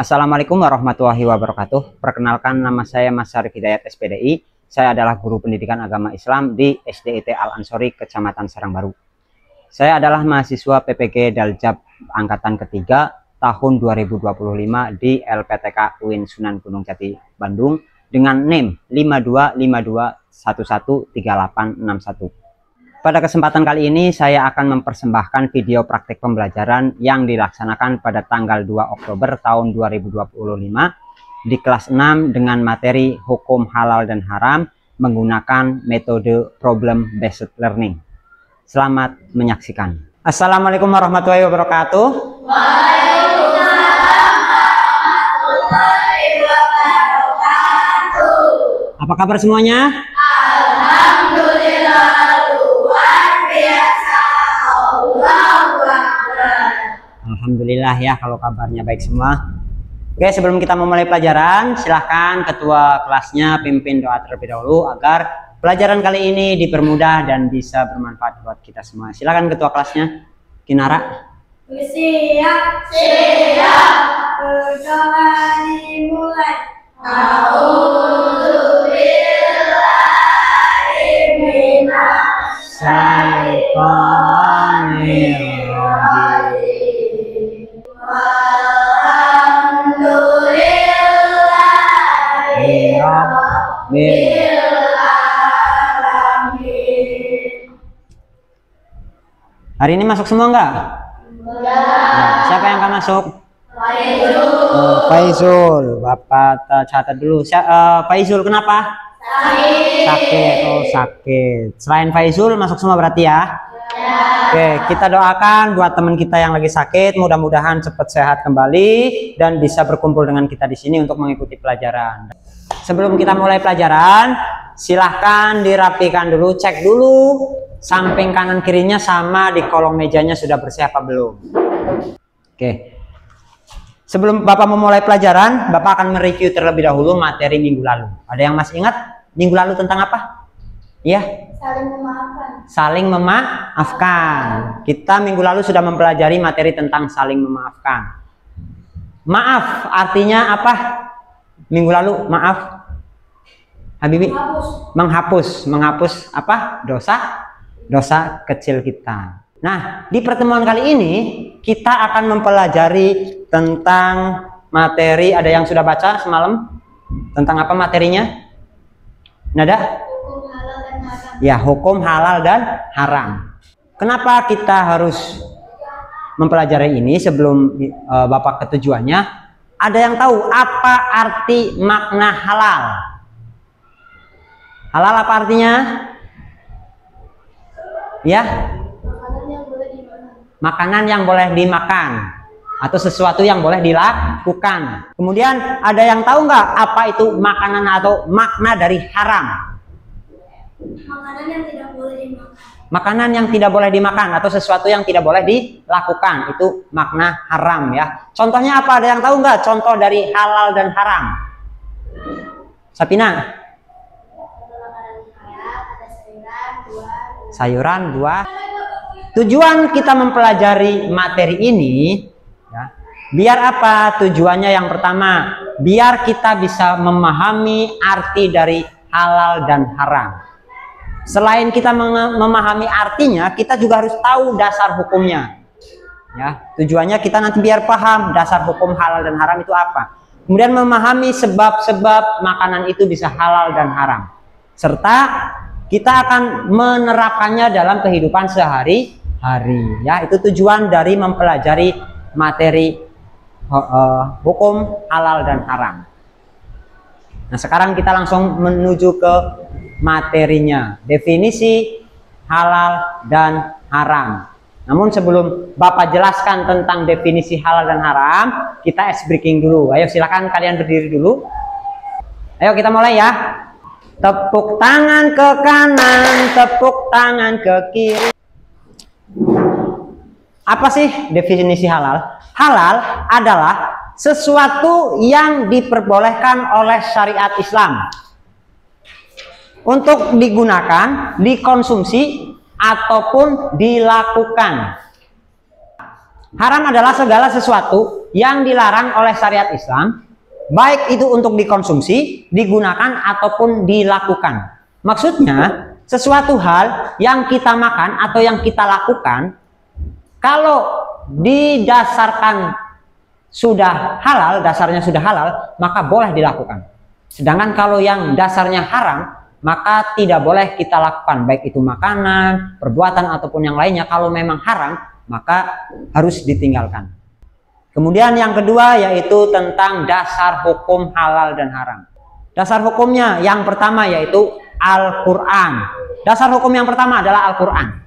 Assalamualaikum warahmatullahi wabarakatuh. Perkenalkan, nama saya Mas Syarif Hidayat SPDI. Saya adalah guru pendidikan agama Islam di SDIT Al-Ansori, Kecamatan Sarangbaru. Saya adalah mahasiswa PPG Daljab angkatan ketiga tahun 2025 di LPTK UIN Sunan Gunung Jati, Bandung dengan NIM 5252113861. Pada kesempatan kali ini saya akan mempersembahkan video praktik pembelajaran yang dilaksanakan pada tanggal 2 Oktober tahun 2025 di kelas 6 dengan materi hukum halal dan haram menggunakan metode problem based learning. Selamat menyaksikan. Assalamualaikum warahmatullahi wabarakatuh. Waalaikumsalam warahmatullahi wabarakatuh. Apa kabar semuanya? Alhamdulillah. Alhamdulillah ya kalau kabarnya baik semua. Oke, sebelum kita memulai pelajaran, silahkan ketua kelasnya pimpin doa terlebih dahulu agar pelajaran kali ini dipermudah dan bisa bermanfaat buat kita semua. Silahkan ketua kelasnya, Kinara. Siap. Berdoa dimulai. A'udzubillahi minasyaitonirrajim. Alhamdulillahi rabbil alamin. Hari ini masuk semua enggak? Nah, siapa yang akan masuk? Faizul. Bapak catat dulu. Faizul kenapa? Sakit. Oh, sakit. Selain Faizul masuk semua berarti ya? Oke, kita doakan buat teman kita yang lagi sakit, mudah-mudahan cepat sehat kembali dan bisa berkumpul dengan kita di sini untuk mengikuti pelajaran. Sebelum kita mulai pelajaran, silahkan dirapikan dulu, cek dulu samping kanan kirinya sama di kolong mejanya sudah bersih apa belum. Oke. Sebelum Bapak memulai pelajaran, Bapak akan mereview terlebih dahulu materi minggu lalu. Ada yang masih ingat minggu lalu tentang apa? Iya? Saling memaafkan. Saling memaafkan. Kita minggu lalu sudah mempelajari materi tentang saling memaafkan. Maaf artinya apa? Minggu lalu maaf, Habibi? Menghapus apa? Dosa kecil kita. Nah, di pertemuan kali ini kita akan mempelajari tentang materi. Ada yang sudah baca semalam? Tentang apa materinya? Nada? Hukum halal dan haram. Ya, hukum halal dan haram. Kenapa kita harus mempelajari ini sebelum Bapak ke tujuannya? Ada yang tahu apa arti makna halal? Halal apa artinya? Ya? Makanan yang boleh dimakan atau sesuatu yang boleh dilakukan. Kemudian ada yang tahu nggak apa itu makanan atau makna dari haram? Makanan yang tidak boleh dimakan. Makanan yang tidak boleh dimakan atau sesuatu yang tidak boleh dilakukan, itu makna haram ya. Contohnya apa? Ada yang tahu nggak contoh dari halal dan haram? Sapina? Sayuran, buah. Tujuan kita mempelajari materi ini ya, biar apa? Tujuannya yang pertama, biar kita bisa memahami arti dari halal dan haram. Selain kita memahami artinya, kita juga harus tahu dasar hukumnya. Ya, tujuannya kita nanti biar paham dasar hukum halal dan haram itu apa. Kemudian memahami sebab-sebab makanan itu bisa halal dan haram. Serta kita akan menerapkannya dalam kehidupan sehari-hari. Ya, itu tujuan dari mempelajari materi hukum halal dan haram. Nah, sekarang kita langsung menuju ke materinya, definisi halal dan haram. Namun sebelum Bapak jelaskan tentang definisi halal dan haram, kita ice breaking dulu. Ayo silakan kalian berdiri dulu. Ayo kita mulai ya. Tepuk tangan ke kanan, tepuk tangan ke kiri. Apa sih definisi halal? Halal adalah sesuatu yang diperbolehkan oleh syariat Islam untuk digunakan, dikonsumsi, ataupun dilakukan. Haram adalah segala sesuatu yang dilarang oleh syariat Islam, baik itu untuk dikonsumsi, digunakan ataupun dilakukan. Maksudnya, sesuatu hal yang kita makan atau yang kita lakukan, kalau didasarkan sudah halal, dasarnya sudah halal, maka boleh dilakukan. Sedangkan kalau yang dasarnya haram, maka tidak boleh kita lakukan, baik itu makanan, perbuatan ataupun yang lainnya. Kalau memang haram, maka harus ditinggalkan. Kemudian yang kedua yaitu tentang dasar hukum halal dan haram. Dasar hukumnya yang pertama yaitu Al-Quran. Dasar hukum yang pertama adalah Al-Quran.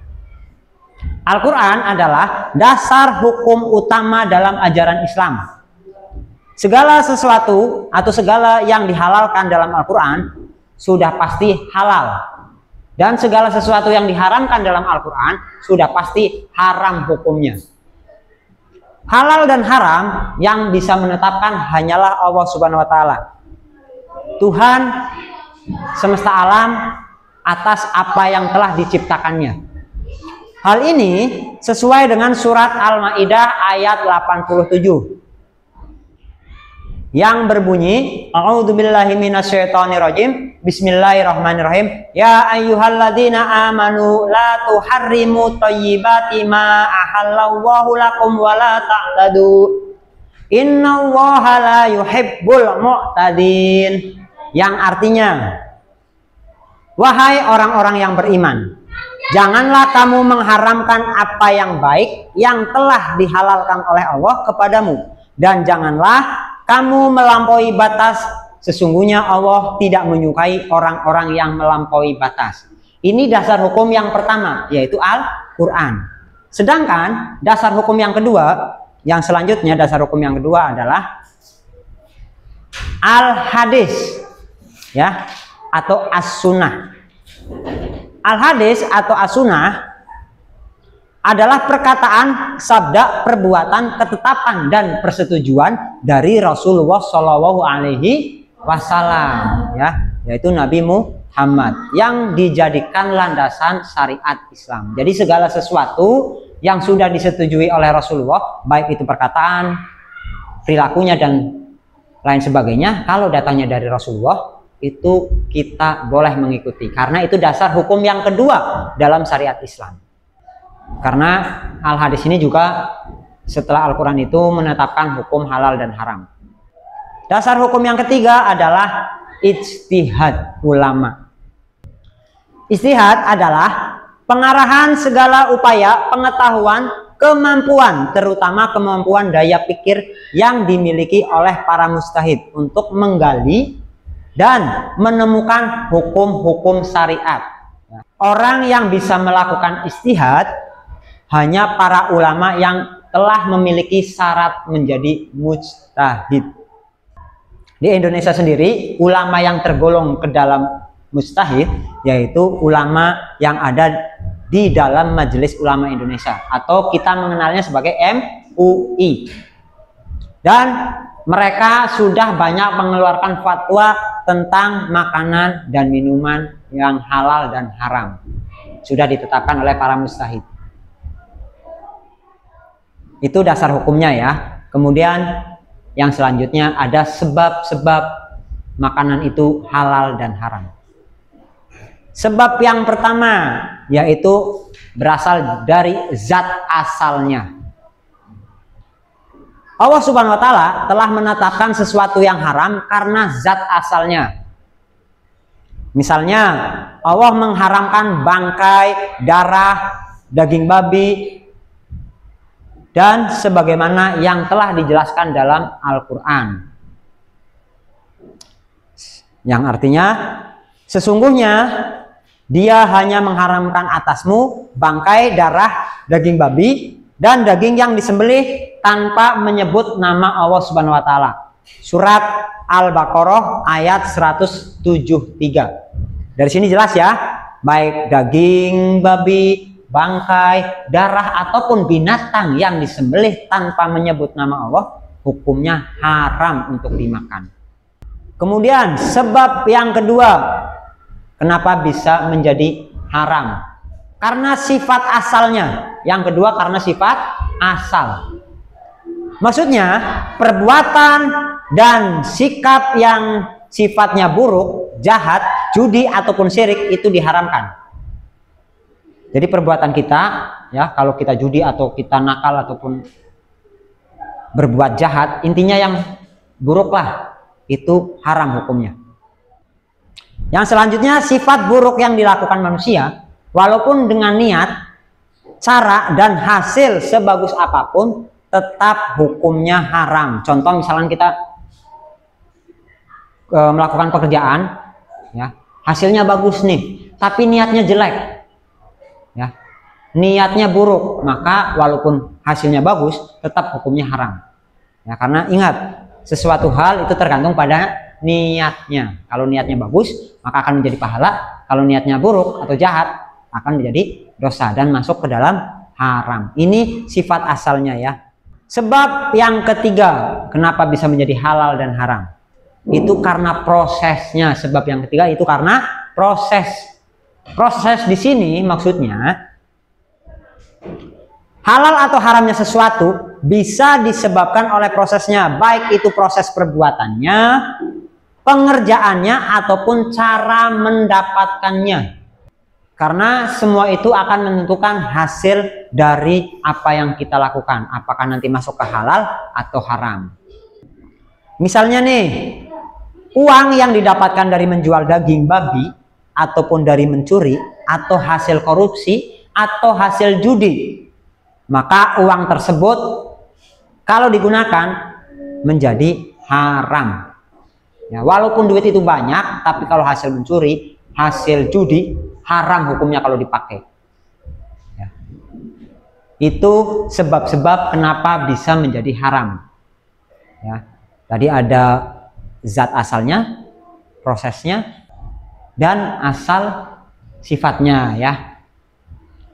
Al-Quran adalah dasar hukum utama dalam ajaran Islam. Segala sesuatu atau segala yang dihalalkan dalam Al-Quran sudah pasti halal. Dan segala sesuatu yang diharamkan dalam Al-Quran sudah pasti haram hukumnya. Halal dan haram yang bisa menetapkan hanyalah Allah Subhanahu wa Ta'ala, Tuhan semesta alam, atas apa yang telah diciptakannya. Hal ini sesuai dengan surat Al-Maidah ayat 87 yang berbunyi, A'udzubillahi minasyaitonirrajim, Bismillahirrahmanirrahim. Ya ayyuhalladzina amanu la tuharrimu thayyibati ma ahallallahu lakum wa la ta'tadu. Innallaha la yuhibbul mu'tadin. Yang artinya, wahai orang-orang yang beriman, janganlah kamu mengharamkan apa yang baik yang telah dihalalkan oleh Allah kepadamu, dan janganlah kamu melampaui batas. Sesungguhnya Allah tidak menyukai orang-orang yang melampaui batas. Ini dasar hukum yang pertama, yaitu Al-Quran. Sedangkan dasar hukum yang kedua, yang selanjutnya dasar hukum yang kedua adalah Al-Hadis, ya, atau As-Sunnah. Al-Hadis atau As-Sunnah adalah perkataan, sabda, perbuatan, ketetapan dan persetujuan dari Rasulullah Shallallahu Alaihi Wasallam, ya, yaitu Nabi Muhammad, yang dijadikan landasan syariat Islam. Jadi segala sesuatu yang sudah disetujui oleh Rasulullah, baik itu perkataan, perilakunya dan lain sebagainya, kalau datangnya dari Rasulullah, itu kita boleh mengikuti, karena itu dasar hukum yang kedua dalam syariat Islam. Karena Al-Hadis ini juga setelah Al-Quran itu menetapkan hukum halal dan haram. Dasar hukum yang ketiga adalah ijtihad ulama. Ijtihad adalah pengarahan segala upaya, pengetahuan, kemampuan, terutama kemampuan daya pikir yang dimiliki oleh para mujtahid untuk menggali dan menemukan hukum-hukum syariat. Orang yang bisa melakukan ijtihad hanya para ulama yang telah memiliki syarat menjadi mujtahid. Di Indonesia sendiri, ulama yang tergolong ke dalam mujtahid yaitu ulama yang ada di dalam Majelis Ulama Indonesia, atau kita mengenalnya sebagai MUI. Dan mereka sudah banyak mengeluarkan fatwa tentang makanan dan minuman yang halal dan haram. Sudah ditetapkan oleh para mujtahid. Itu dasar hukumnya, ya. Kemudian yang selanjutnya ada sebab-sebab makanan itu halal dan haram. Sebab yang pertama yaitu berasal dari zat asalnya. Allah Subhanahu wa Ta'ala telah menetapkan sesuatu yang haram karena zat asalnya. Misalnya Allah mengharamkan bangkai, darah, daging babi, dan sebagaimana yang telah dijelaskan dalam Al-Quran, yang artinya sesungguhnya dia hanya mengharamkan atasmu bangkai, darah, daging babi, dan daging yang disembelih tanpa menyebut nama Allah Subhanahu wa Ta'ala. Surat Al-Baqarah ayat 173. Dari sini jelas, ya, baik daging babi, bangkai, darah ataupun binatang yang disembelih tanpa menyebut nama Allah, hukumnya haram untuk dimakan. Kemudian sebab yang kedua, kenapa bisa menjadi haram? Karena sifat asalnya. Yang kedua karena sifat asal. Maksudnya perbuatan dan sikap yang sifatnya buruk, jahat, judi ataupun syirik itu diharamkan. Jadi perbuatan kita, ya, kalau kita judi atau kita nakal ataupun berbuat jahat, intinya yang buruk lah, itu haram hukumnya. Yang selanjutnya sifat buruk yang dilakukan manusia, walaupun dengan niat, cara dan hasil sebagus apapun, tetap hukumnya haram. Contoh misalnya kita melakukan pekerjaan, ya, hasilnya bagus nih, tapi niatnya jelek, ya, niatnya buruk, maka walaupun hasilnya bagus, tetap hukumnya haram. Ya, karena ingat, sesuatu hal itu tergantung pada niatnya. Kalau niatnya bagus, maka akan menjadi pahala. Kalau niatnya buruk atau jahat, akan menjadi dosa dan masuk ke dalam haram. Ini sifat asalnya, ya. Sebab yang ketiga, kenapa bisa menjadi halal dan haram? Itu karena prosesnya. Sebab yang ketiga itu karena proses. Proses di sini maksudnya halal atau haramnya sesuatu bisa disebabkan oleh prosesnya, baik itu proses perbuatannya, pengerjaannya, ataupun cara mendapatkannya. Karena semua itu akan menentukan hasil dari apa yang kita lakukan, apakah nanti masuk ke halal atau haram. Misalnya nih, uang yang didapatkan dari menjual daging babi, ataupun dari mencuri, atau hasil korupsi, atau hasil judi, maka uang tersebut kalau digunakan menjadi haram. Ya, walaupun duit itu banyak, tapi kalau hasil mencuri, hasil judi, haram hukumnya kalau dipakai. Ya. Itu sebab-sebab kenapa bisa menjadi haram. Ya. Tadi ada zat asalnya, prosesnya, dan asal sifatnya, ya.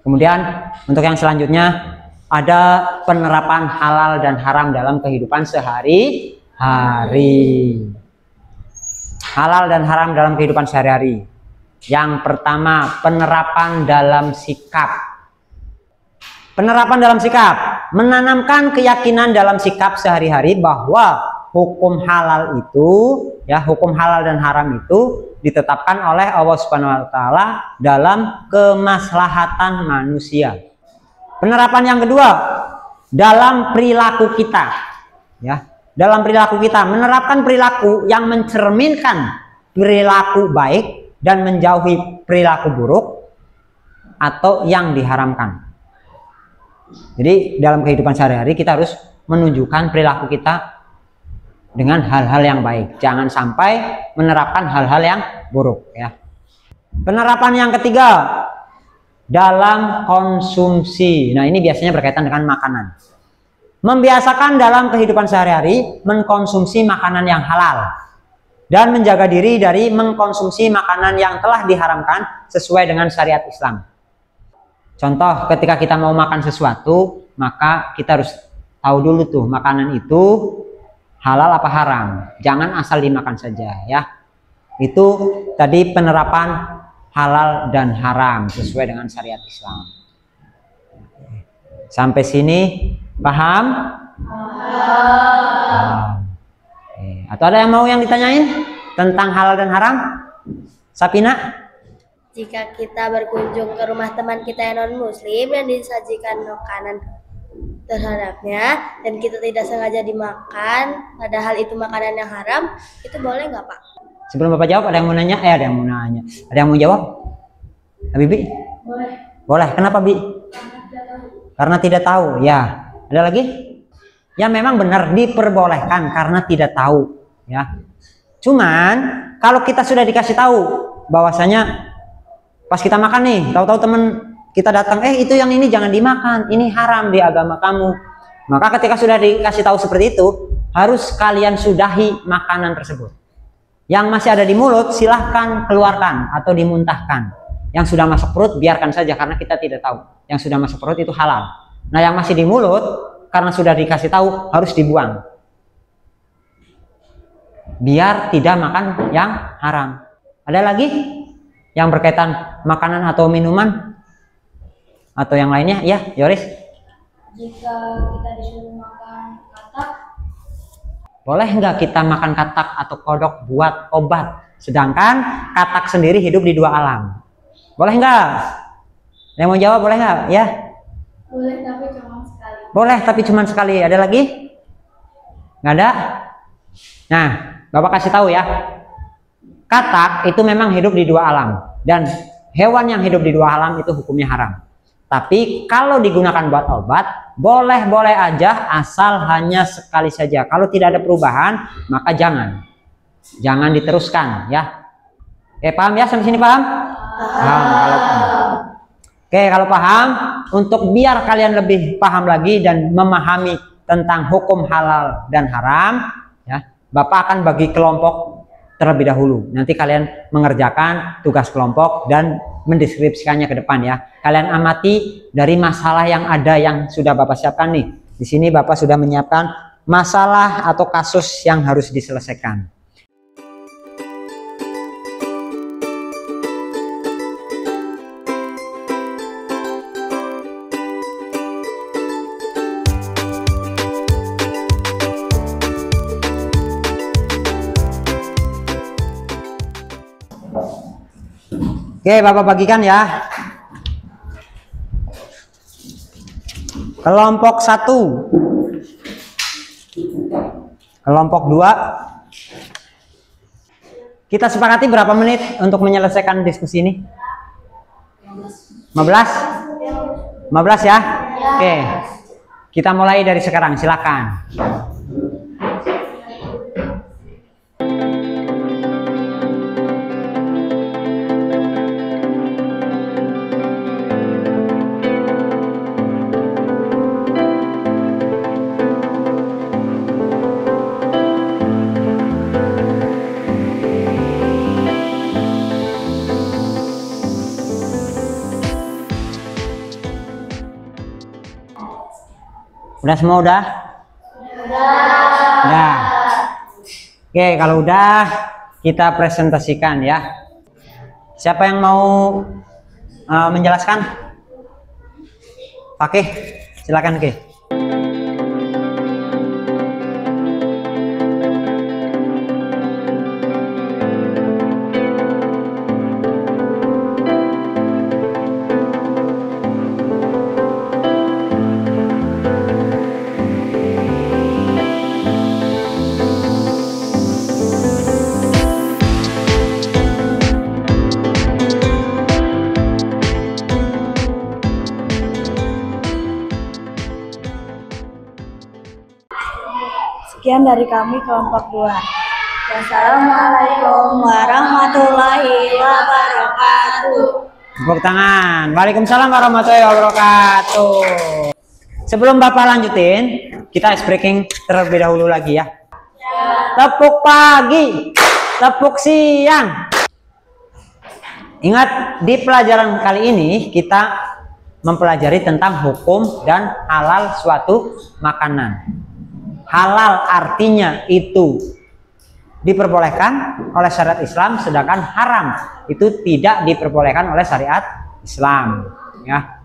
Kemudian untuk yang selanjutnya ada penerapan halal dan haram dalam kehidupan sehari-hari. Halal dan haram dalam kehidupan sehari-hari. Yang pertama, penerapan dalam sikap. Penerapan dalam sikap menanamkan keyakinan dalam sikap sehari-hari bahwa hukum halal itu, ya, hukum halal dan haram itu ditetapkan oleh Allah Subhanahu wa taala dalam kemaslahatan manusia. Penerapan yang kedua, dalam perilaku kita, ya, dalam perilaku kita menerapkan perilaku yang mencerminkan perilaku baik dan menjauhi perilaku buruk atau yang diharamkan. Jadi dalam kehidupan sehari-hari kita harus menunjukkan perilaku kita dengan hal-hal yang baik, jangan sampai menerapkan hal-hal yang buruk, ya. Penerapan yang ketiga, dalam konsumsi. Nah, ini biasanya berkaitan dengan makanan. Membiasakan dalam kehidupan sehari-hari mengkonsumsi makanan yang halal dan menjaga diri dari mengkonsumsi makanan yang telah diharamkan sesuai dengan syariat Islam. Contoh, ketika kita mau makan sesuatu, maka kita harus tahu dulu tuh makanan itu halal apa haram. Jangan asal dimakan saja, ya. Itu tadi penerapan halal dan haram sesuai dengan syariat Islam. Sampai sini paham? Atau ada yang mau yang ditanyain tentang halal dan haram? Sapina? Jika kita berkunjung ke rumah teman kita yang non muslim dan disajikan makanan terhadapnya dan kita tidak sengaja dimakan, padahal itu makanan yang haram, itu boleh nggak, Pak? Sebelum Bapak jawab, ada yang mau nanya? Ada yang mau nanya. Ada yang mau jawab? Bibi? Boleh. Boleh. Kenapa, Bi? Karena tidak tahu. Ya. Ada lagi? Ya, memang benar diperbolehkan karena tidak tahu, ya. Cuman kalau kita sudah dikasih tahu bahwasanya pas kita makan nih, tahu-tahu teman kita datang, itu yang ini jangan dimakan, ini haram di agama kamu. Maka ketika sudah dikasih tahu seperti itu, harus kalian sudahi makanan tersebut. Yang masih ada di mulut silahkan keluarkan atau dimuntahkan. Yang sudah masuk perut biarkan saja karena kita tidak tahu. Yang sudah masuk perut itu halal. Nah, yang masih di mulut karena sudah dikasih tahu harus dibuang. Biar tidak makan yang haram. Ada lagi yang berkaitan makanan atau minuman atau yang lainnya? Ya, Yoris. Jika kita disuruh makan katak, boleh nggak kita makan katak atau kodok buat obat? Sedangkan katak sendiri hidup di dua alam. Boleh nggak? Yang mau jawab boleh nggak? Ya? Boleh tapi cuma sekali. Boleh tapi cuma sekali. Ada lagi? Nggak ada? Nah, Bapak kasih tahu ya. Katak itu memang hidup di dua alam. Dan hewan yang hidup di dua alam itu hukumnya haram. Tapi kalau digunakan buat obat, boleh-boleh aja asal hanya sekali saja. Kalau tidak ada perubahan, maka jangan. Jangan diteruskan ya. Paham ya sampai sini paham? Paham. Oke, kalau paham, untuk biar kalian lebih paham lagi dan memahami tentang hukum halal dan haram, ya, Bapak akan bagi kelompok terlebih dahulu. Nanti kalian mengerjakan tugas kelompok dan mendeskripsikannya ke depan ya. Kalian amati dari masalah yang ada yang sudah Bapak siapkan nih. Di sini Bapak sudah menyiapkan masalah atau kasus yang harus diselesaikan. Oke, Bapak bagikan ya. Kelompok 1, kelompok 2. Kita sepakati berapa menit untuk menyelesaikan diskusi ini? 15? 15 ya? Oke. Kita mulai dari sekarang, silakan. Udah semua udah? Udah. Oke, kalau udah kita presentasikan ya. Siapa yang mau menjelaskan? Oke, silakan Oke. Sekian dari kami kelompok 2. Wassalamualaikum warahmatullahi wabarakatuh. Tepuk tangan. Waalaikumsalam warahmatullahi wabarakatuh. Sebelum Bapak lanjutin, kita ice breaking terlebih dahulu lagi ya. Tepuk pagi, tepuk siang. Ingat, di pelajaran kali ini kita mempelajari tentang hukum dan halal suatu makanan. Halal artinya itu diperbolehkan oleh syariat Islam, sedangkan haram itu tidak diperbolehkan oleh syariat Islam ya.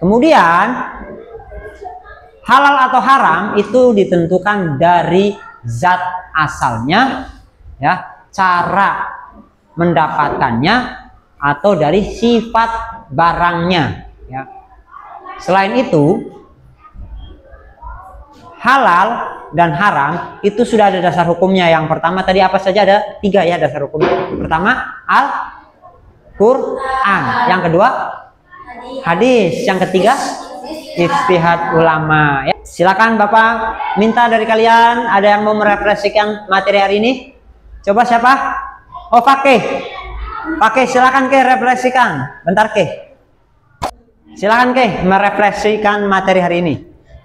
Kemudian halal atau haram itu ditentukan dari zat asalnya ya, cara mendapatkannya, atau dari sifat barangnya ya. Selain itu, halal dan haram itu sudah ada dasar hukumnya. Yang pertama tadi apa saja? Ada 3 ya dasar hukumnya. Pertama Al-Quran, yang kedua hadis, yang ketiga ijtihad ulama ya. Silakan Bapak minta dari kalian, ada yang mau merefleksikan materi hari ini? Coba siapa? Oh, Fakih. Fakih, silakan Ke refleksikan. Bentar Ke. Silakan Ke merefleksikan materi hari ini.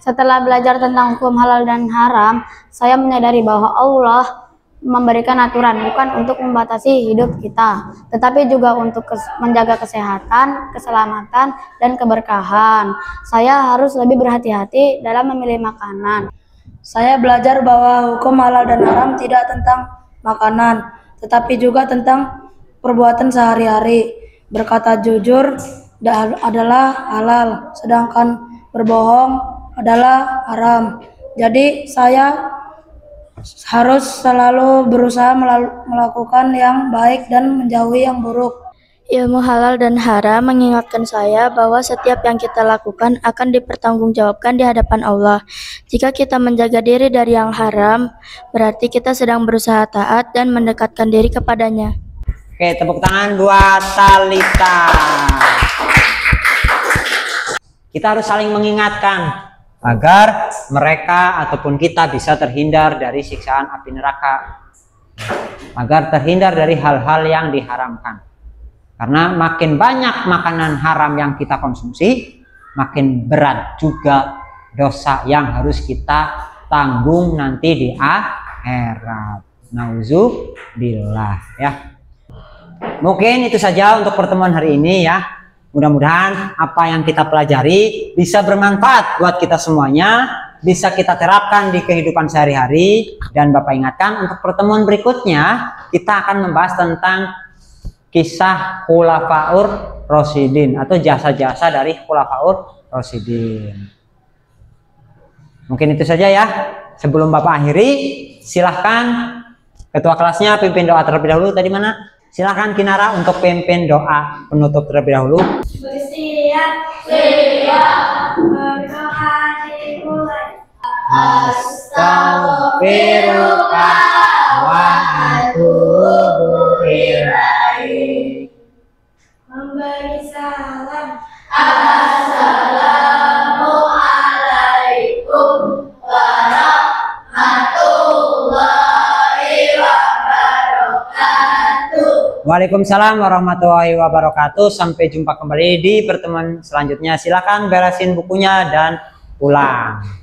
Setelah belajar tentang hukum halal dan haram, saya menyadari bahwa Allah memberikan aturan bukan untuk membatasi hidup kita, tetapi juga untuk menjaga kesehatan, keselamatan, dan keberkahan. Saya harus lebih berhati-hati dalam memilih makanan. Saya belajar bahwa hukum halal dan haram tidak tentang makanan, tetapi juga tentang perbuatan sehari-hari. Berkata jujur adalah halal, sedangkan berbohong adalah haram. Jadi saya harus selalu berusaha melakukan yang baik dan menjauhi yang buruk. Ilmu halal dan haram mengingatkan saya bahwa setiap yang kita lakukan akan dipertanggungjawabkan di hadapan Allah. Jika kita menjaga diri dari yang haram, berarti kita sedang berusaha taat dan mendekatkan diri kepadanya. Oke, tepuk tangan buat Talita. Kita harus saling mengingatkan agar mereka ataupun kita bisa terhindar dari siksaan api neraka, agar terhindar dari hal-hal yang diharamkan. Karena makin banyak makanan haram yang kita konsumsi, makin berat juga dosa yang harus kita tanggung nanti di akhirat. Nauzubillah ya. Mungkin itu saja untuk pertemuan hari ini ya. Mudah-mudahan apa yang kita pelajari bisa bermanfaat buat kita semuanya, bisa kita terapkan di kehidupan sehari-hari. Dan Bapak ingatkan untuk pertemuan berikutnya kita akan membahas tentang kisah Khulafaur Rasyidin atau jasa-jasa dari Khulafaur Rasyidin. Mungkin itu saja ya. Sebelum Bapak akhiri, silahkan ketua kelasnya pimpin doa terlebih dahulu. Tadi mana? Silahkan Kinara untuk pimpin doa penutup terlebih dahulu. Astaghfirullah wa atubu ilaik. Memberi salam. Assalamualaikum warahmatullahi wabarakatuh. Waalaikumsalam warahmatullahi wabarakatuh. Sampai jumpa kembali di pertemuan selanjutnya. Silakan beresin bukunya dan pulang.